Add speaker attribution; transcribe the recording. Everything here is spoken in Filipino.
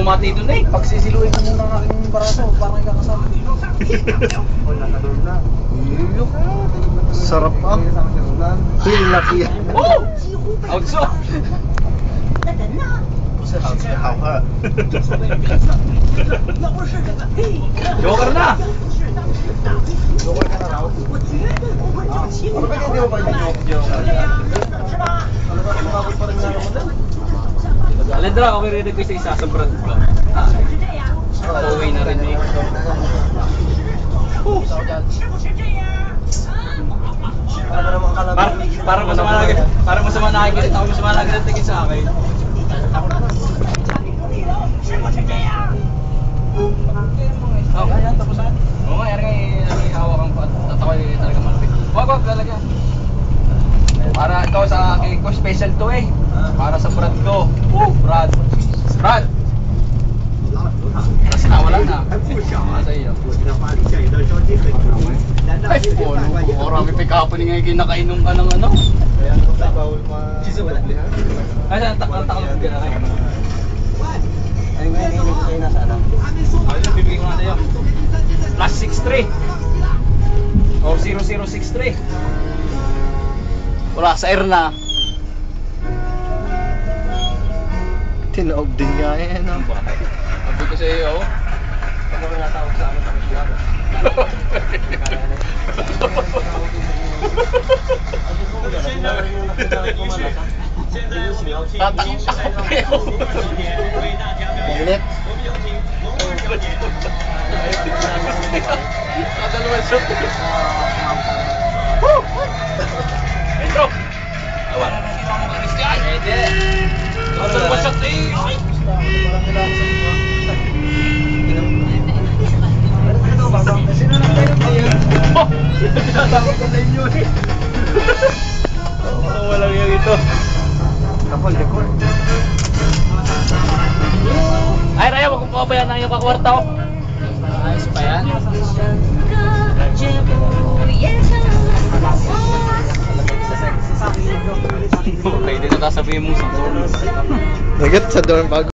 Speaker 1: bumati doon eh.
Speaker 2: Pagsisiluin ko muna ng aking baraso, parang ikakasama. O, nakadurog na. Sarap ah. Feel lucky.
Speaker 1: Oh! Outso! Joker na!
Speaker 2: Joker ka na raw? Ano ba hindi mo ba yung joker? Ano ba, umabot pa rin na naman doon?
Speaker 1: Alendra, okay rin ko isa sa brand ko. Okay na rin eh. Parang masama nakikilit ako, masama nakikilit sa akin. Oh, kaya tapusan. Oo nga, yan nga hawak ang tatakoy talaga malapit. Wag, lalagyan. Para ito sa akin ko, special to eh. Para sa Brad ko. Brad. Kasi nawala na. Sa iyo. Ay, marami pa kapanin nga yung kinakainom ka ng ano.
Speaker 2: Kaya ano ba, bawal ma-doblihan?
Speaker 1: Ay, saan takalog ka na kayo?
Speaker 2: Ay, nga nilinig kayo na sana.
Speaker 1: Ayun, bibigyan ko na sa'yo. Plus 63. Or 0063. Wala sa air na.
Speaker 2: Tinaob din nga yan.
Speaker 1: Sabi ko sa iyo, oh.
Speaker 2: Ano ka natawag sa amin ang siya?
Speaker 1: Tatakot ako kayo.
Speaker 2: Init.
Speaker 1: Kadalawa shot. Intro. Wala nang ibang mga Christian. Pwede. Kadalawa shot eh. Walang yan ito.
Speaker 2: Kapal, dekor.
Speaker 1: Ay, Raya, wag kong pabayan ng iyong kakwarta ko. Ayos pa yan. Okay, dito sasabihin mo sa dorm.
Speaker 2: Nagat sa dorm bago.